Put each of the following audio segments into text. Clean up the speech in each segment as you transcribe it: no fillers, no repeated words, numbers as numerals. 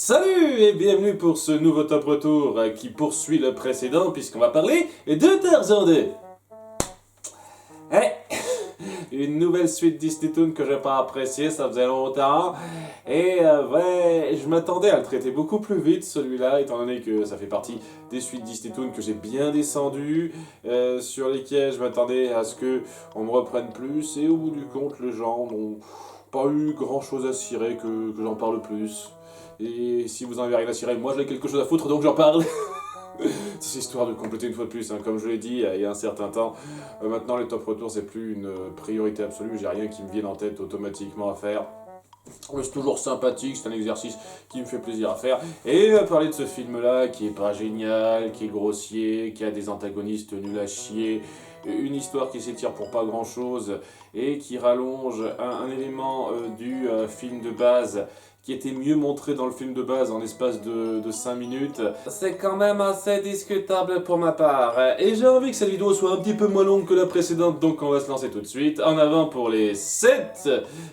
Salut et bienvenue pour ce nouveau top retour qui poursuit le précédent puisqu'on va parler de Tarzan 2. Une nouvelle suite Disney Toon que j'ai pas appréciée, ça faisait longtemps. Et je m'attendais à le traiter beaucoup plus vite celui-là, étant donné que ça fait partie des suites Disney Toon que j'ai bien descendues, sur lesquelles je m'attendais à ce qu'on me reprenne plus. Et au bout du compte, les gens n'ont pas eu grand chose à cirer que j'en parle plus. Et si vous en avez rien à cirer, moi j'ai quelque chose à foutre donc j'en parle. C'est histoire de compléter une fois de plus, hein. Comme je l'ai dit il y a un certain temps, maintenant les top retours c'est plus une priorité absolue, j'ai rien qui me vienne en tête automatiquement à faire. Mais c'est toujours sympathique, c'est un exercice qui me fait plaisir à faire. Et parler de ce film-là, qui est pas génial, qui est grossier, qui a des antagonistes nuls à chier, une histoire qui s'étire pour pas grand-chose, et qui rallonge un élément du film de base, qui était mieux montré dans le film de base en l'espace de 5 minutes, c'est quand même assez discutable pour ma part. Et j'ai envie que cette vidéo soit un petit peu moins longue que la précédente, donc on va se lancer tout de suite. En avant pour les 7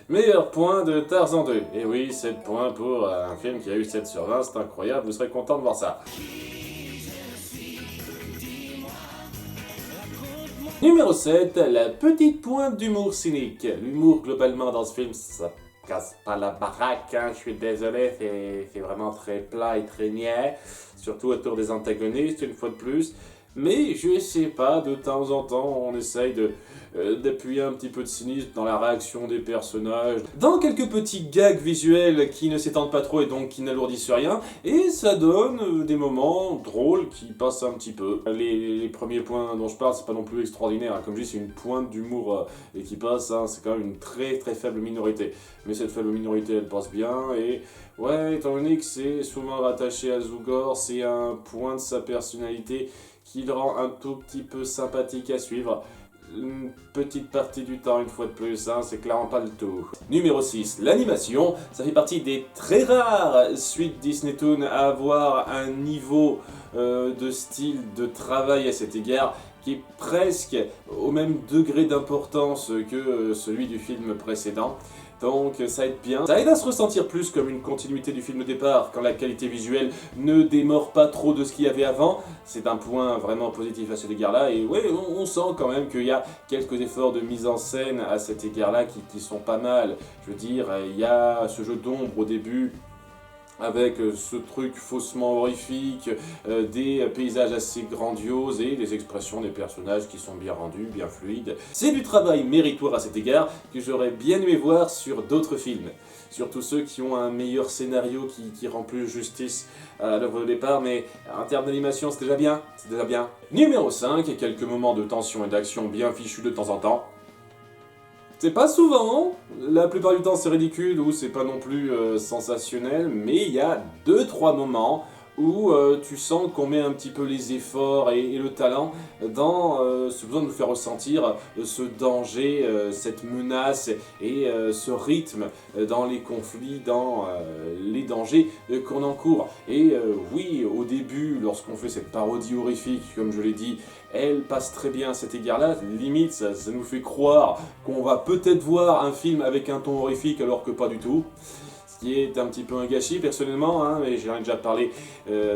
meilleurs points de Tarzan 2. Et oui, 7 points pour un film qui a eu 7 sur 20, c'est incroyable, vous serez content de voir ça. Numéro 7, la petite pointe d'humour cynique. L'humour globalement dans ce film, ça casse pas la baraque, hein, je suis désolé, c'est vraiment très plat et très niais, surtout autour des antagonistes une fois de plus. Mais je sais pas, de temps en temps on essaye d'appuyer un petit peu de cynisme dans la réaction des personnages, dans quelques petits gags visuels qui ne s'étendent pas trop et donc qui n'alourdissent rien, et ça donne des moments drôles qui passent un petit peu. Les premiers points dont je parle, c'est pas non plus extraordinaire, hein. Comme je dis, c'est une pointe d'humour et qui passe, hein. C'est quand même une très très faible minorité. Mais cette faible minorité, elle passe bien, et ouais, étant donné que c'est souvent rattaché à Zugor, c'est un point de sa personnalité qui le rend un tout petit peu sympathique à suivre. Une petite partie du temps, une fois de plus, hein, c'est clairement pas le tout. Numéro 6, l'animation. Ça fait partie des très rares suites Disney Toon à avoir un niveau de style, de travail à cet égard qui est presque au même degré d'importance que celui du film précédent. Donc ça aide bien. Ça aide à se ressentir plus comme une continuité du film de départ, quand la qualité visuelle ne démord pas trop de ce qu'il y avait avant. C'est un point vraiment positif à cet égard-là, et ouais, on sent quand même qu'il y a quelques efforts de mise en scène à cet égard-là qui sont pas mal. Je veux dire, il y a ce jeu d'ombre au début, avec ce truc faussement horrifique, des paysages assez grandioses et des expressions des personnages qui sont bien rendues, bien fluides. C'est du travail méritoire à cet égard que j'aurais bien aimé voir sur d'autres films. Surtout ceux qui ont un meilleur scénario qui rend plus justice à l'œuvre de départ, mais en termes d'animation c'est déjà bien, c'est déjà bien. Numéro 5, quelques moments de tension et d'action bien fichus de temps en temps. C'est pas souvent, la plupart du temps c'est ridicule ou c'est pas non plus sensationnel, mais il y a 2-3 moments où tu sens qu'on met un petit peu les efforts et le talent dans ce besoin de nous faire ressentir ce danger, cette menace et ce rythme dans les conflits, dans les dangers qu'on encourt. Et oui, au début, lorsqu'on fait cette parodie horrifique, comme je l'ai dit, elle passe très bien à cet égard-là, limite ça nous fait croire qu'on va peut-être voir un film avec un ton horrifique alors que pas du tout. Ce qui est un petit peu un gâchis personnellement, hein, mais j'en ai déjà parlé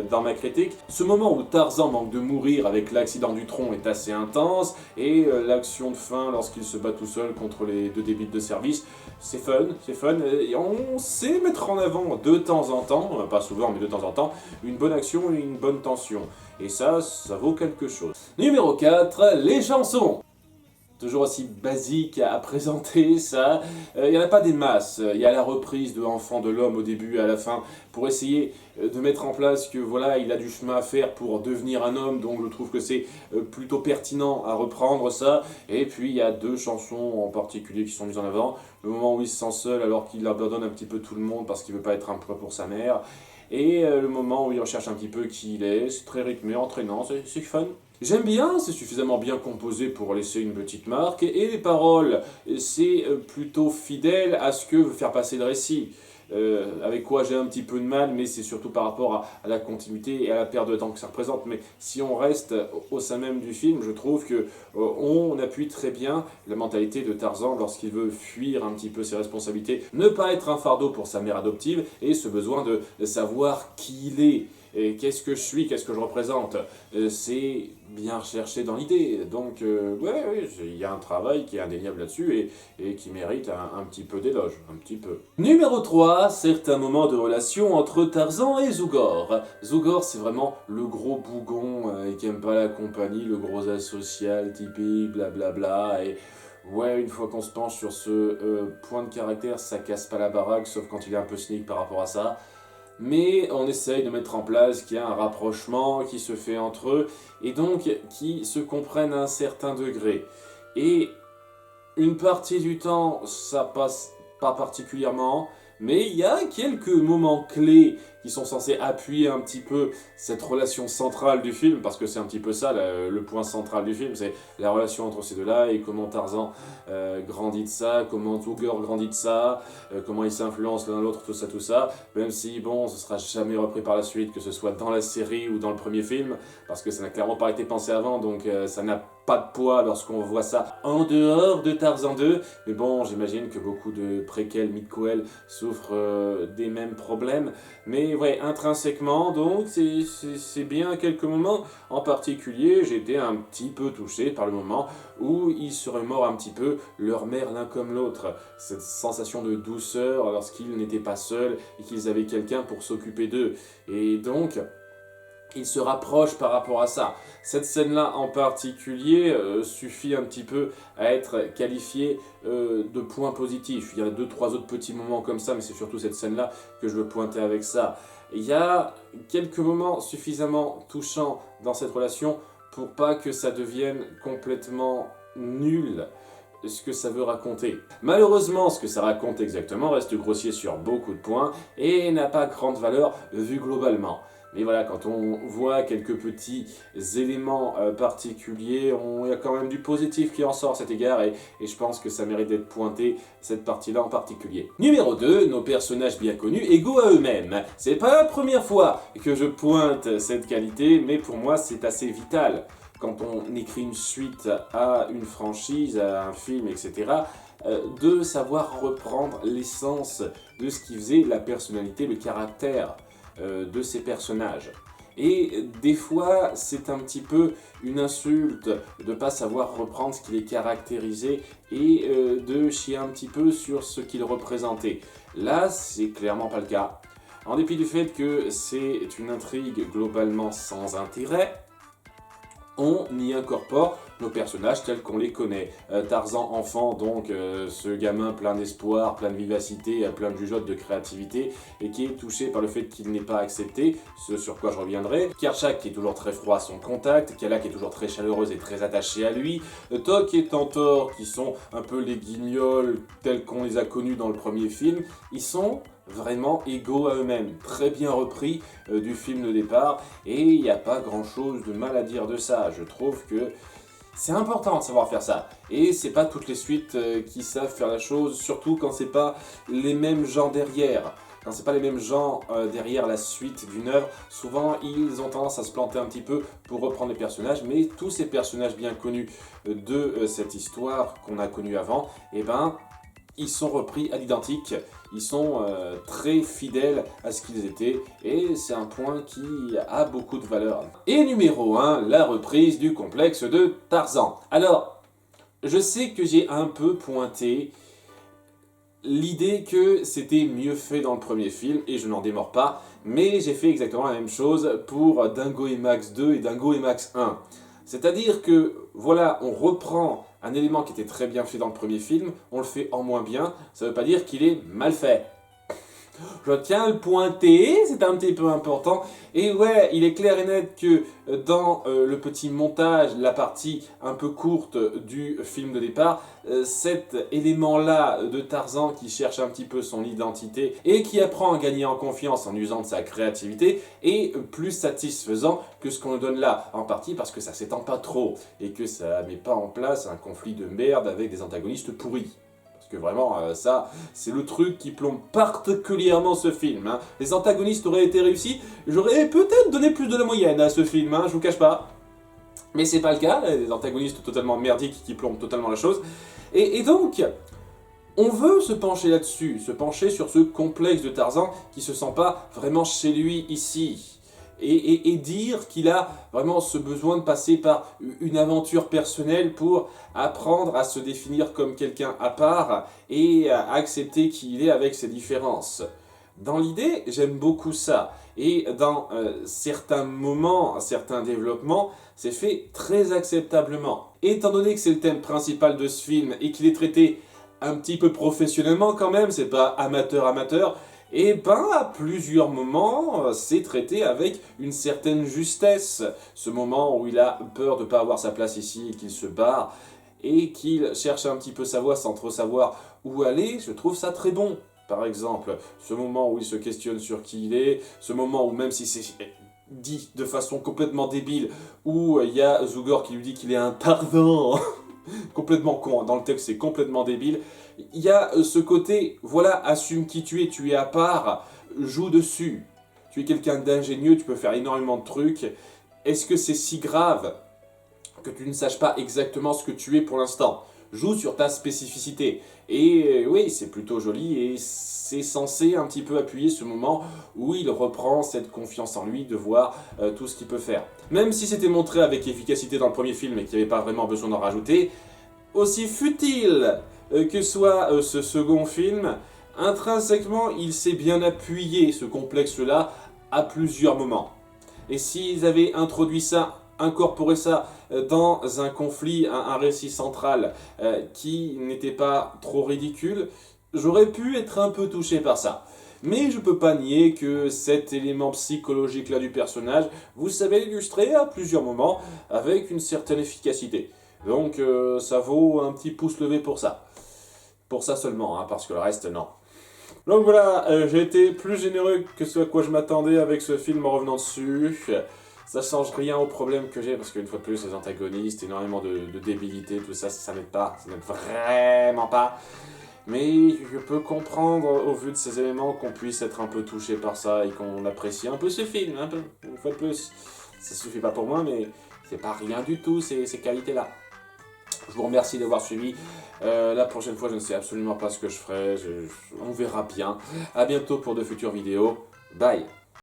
dans ma critique. Ce moment où Tarzan manque de mourir avec l'accident du tronc est assez intense, et l'action de fin lorsqu'il se bat tout seul contre les deux débiles de service, c'est fun, et on sait mettre en avant de temps en temps, pas souvent mais de temps en temps, une bonne action et une bonne tension. Et ça vaut quelque chose. Numéro 4, les chansons. Toujours aussi basique à présenter, ça. Il n'y en a pas des masses. Il y a la reprise de Enfant de l'homme au début et à la fin pour essayer de mettre en place que voilà, il a du chemin à faire pour devenir un homme, donc je trouve que c'est plutôt pertinent à reprendre ça. Et puis il y a 2 chansons en particulier qui sont mises en avant. Le moment où il se sent seul alors qu'il abandonne un petit peu tout le monde parce qu'il veut pas être un poids pour sa mère. Et le moment où il recherche un petit peu qui il est, c'est très rythmé, entraînant, c'est fun. J'aime bien, c'est suffisamment bien composé pour laisser une petite marque, et les paroles, c'est plutôt fidèle à ce que veut faire passer le récit. avec quoi j'ai un petit peu de mal, mais c'est surtout par rapport à la continuité et à la perte de temps que ça représente. Mais si on reste au sein même du film, je trouve que on appuie très bien la mentalité de Tarzan lorsqu'il veut fuir un petit peu ses responsabilités, ne pas être un fardeau pour sa mère adoptive et ce besoin de savoir qui il est. Et qu'est-ce que je suis, qu'est-ce que je représente, c'est bien recherché dans l'idée. Donc, ouais, il y a un travail qui est indéniable là-dessus et qui mérite un petit peu d'éloge, un petit peu. Numéro 3, certains moments de relation entre Tarzan et Zugor. Zugor, c'est vraiment le gros bougon qui aime pas la compagnie, le gros asocial, typique, blablabla, et... Ouais, une fois qu'on se penche sur ce point de caractère, ça casse pas la baraque, sauf quand il est un peu sneak par rapport à ça. Mais on essaye de mettre en place qu'il y a un rapprochement qui se fait entre eux, et donc qui se comprennent à un certain degré. Et une partie du temps, ça passe pas particulièrement, mais il y a quelques moments clés qui sont censés appuyer un petit peu cette relation centrale du film, parce que c'est un petit peu ça le point central du film, c'est la relation entre ces deux-là et comment Tarzan grandit de ça, comment Zugor grandit de ça, comment ils s'influencent l'un l'autre, tout ça, même si bon, ce sera jamais repris par la suite, que ce soit dans la série ou dans le premier film, parce que ça n'a clairement pas été pensé avant, donc ça n'a pas de poids lorsqu'on voit ça en dehors de Tarzan 2, mais bon, j'imagine que beaucoup de préquels, mid-coels souffrent des mêmes problèmes, mais ouais, intrinsèquement, donc, c'est bien quelques moments. En particulier, j'ai été un petit peu touché par le moment où ils se remémorent un petit peu leur mère l'un comme l'autre. Cette sensation de douceur lorsqu'ils n'étaient pas seuls et qu'ils avaient quelqu'un pour s'occuper d'eux. Et donc... il se rapproche par rapport à ça. Cette scène-là en particulier suffit un petit peu à être qualifiée de point positif. Il y a 2-3 autres petits moments comme ça, mais c'est surtout cette scène-là que je veux pointer avec ça. Il y a quelques moments suffisamment touchants dans cette relation pour pas que ça devienne complètement nul ce que ça veut raconter. Malheureusement, ce que ça raconte exactement reste grossier sur beaucoup de points et n'a pas grande valeur vu globalement. Mais voilà, quand on voit quelques petits éléments particuliers, il y a quand même du positif qui en sort à cet égard et je pense que ça mérite d'être pointé, cette partie-là en particulier. Numéro 2, nos personnages bien connus égaux à eux-mêmes. C'est pas la première fois que je pointe cette qualité, mais pour moi c'est assez vital. Quand on écrit une suite à une franchise, à un film, etc., de savoir reprendre l'essence de ce qui faisait la personnalité, le caractère de ces personnages. Et des fois, c'est un petit peu une insulte de ne pas savoir reprendre ce qui les caractérisait et de chier un petit peu sur ce qu'ils représentaient. Là, c'est clairement pas le cas. En dépit du fait que c'est une intrigue globalement sans intérêt, on y incorpore nos personnages tels qu'on les connaît. Tarzan enfant, donc ce gamin plein d'espoir, plein de vivacité, plein de jugeote, de créativité, et qui est touché par le fait qu'il n'est pas accepté, ce sur quoi je reviendrai. Kerchak qui est toujours très froid à son contact, Kala qui est toujours très chaleureuse et très attachée à lui, Tok et Tantor qui sont un peu les guignols tels qu'on les a connus dans le premier film, ils sont vraiment égaux à eux-mêmes, très bien repris du film de départ, et il n'y a pas grand chose de mal à dire de ça. Je trouve que c'est important de savoir faire ça, et c'est pas toutes les suites qui savent faire la chose, surtout quand c'est pas les mêmes gens derrière. Quand c'est pas les mêmes gens derrière la suite d'une œuvre, souvent ils ont tendance à se planter un petit peu pour reprendre les personnages, mais tous ces personnages bien connus de cette histoire qu'on a connue avant, eh ben, ils sont repris à l'identique, ils sont très fidèles à ce qu'ils étaient, et c'est un point qui a beaucoup de valeur. Et numéro 1, la reprise du complexe de Tarzan. Alors, je sais que j'ai un peu pointé l'idée que c'était mieux fait dans le premier film, et je n'en démords pas, mais j'ai fait exactement la même chose pour Dingo et Max 2 et Dingo et Max 1. C'est-à-dire que, voilà, on reprend un élément qui était très bien fait dans le premier film, on le fait en moins bien, ça ne veut pas dire qu'il est mal fait. Je tiens à le pointer, c'est un petit peu important. Et ouais, il est clair et net que dans le petit montage, la partie un peu courte du film de départ, cet élément-là de Tarzan qui cherche un petit peu son identité et qui apprend à gagner en confiance en usant de sa créativité est plus satisfaisant que ce qu'on nous donne là. En partie parce que ça s'étend pas trop et que ça met pas en place un conflit de merde avec des antagonistes pourris. que vraiment, ça, c'est le truc qui plombe particulièrement ce film. Hein. Les antagonistes auraient été réussis, j'aurais peut-être donné plus de la moyenne à ce film, hein, je vous cache pas. Mais c'est pas le cas, les antagonistes totalement merdiques qui plombent totalement la chose. Et donc, on veut se pencher là-dessus, se pencher sur ce complexe de Tarzan qui se sent pas vraiment chez lui ici. Et dire qu'il a vraiment ce besoin de passer par une aventure personnelle pour apprendre à se définir comme quelqu'un à part et à accepter qui il est avec ses différences. Dans l'idée, j'aime beaucoup ça. Et dans certains moments, certains développements, c'est fait très acceptablement. Et étant donné que c'est le thème principal de ce film et qu'il est traité un petit peu professionnellement quand même, c'est pas amateur-amateur, et ben à plusieurs moments, c'est traité avec une certaine justesse. Ce moment où il a peur de ne pas avoir sa place ici et qu'il se barre, et qu'il cherche un petit peu sa voie sans trop savoir où aller, je trouve ça très bon. Par exemple, ce moment où il se questionne sur qui il est, ce moment où même si c'est dit de façon complètement débile, où il y a Zugor qui lui dit qu'il est un Tarzan, complètement con, dans le texte c'est complètement débile, il y a ce côté, voilà, assume qui tu es à part, joue dessus. Tu es quelqu'un d'ingénieux, tu peux faire énormément de trucs. Est-ce que c'est si grave que tu ne saches pas exactement ce que tu es pour l'instant? Joue sur ta spécificité. Et oui, c'est plutôt joli et c'est censé un petit peu appuyer ce moment où il reprend cette confiance en lui de voir tout ce qu'il peut faire. Même si c'était montré avec efficacité dans le premier film et qu'il n'y avait pas vraiment besoin d'en rajouter, aussi futile que soit ce second film, intrinsèquement, il s'est bien appuyé, ce complexe-là, à plusieurs moments. Et s'ils avaient introduit ça, incorporé ça dans un conflit, un récit central qui n'était pas trop ridicule, j'aurais pu être un peu touché par ça. Mais je peux pas nier que cet élément psychologique-là du personnage, vous savez l'illustrer à plusieurs moments avec une certaine efficacité. Donc ça vaut un petit pouce levé pour ça. Pour ça seulement, hein, parce que le reste, non. Donc voilà, j'ai été plus généreux que ce à quoi je m'attendais avec ce film en revenant dessus. Ça change rien au problème que j'ai, parce qu'une fois de plus, les antagonistes, énormément de débilité, tout ça, ça n'aide pas, ça n'aide vraiment pas. Mais je peux comprendre, au vu de ces éléments, qu'on puisse être un peu touché par ça et qu'on apprécie un peu ce film, un peu, une fois de plus. Ça suffit pas pour moi, mais c'est pas rien du tout, ces qualités-là. Je vous remercie d'avoir suivi. La prochaine fois, je ne sais absolument pas ce que je ferai. On verra bien. A bientôt pour de futures vidéos. Bye.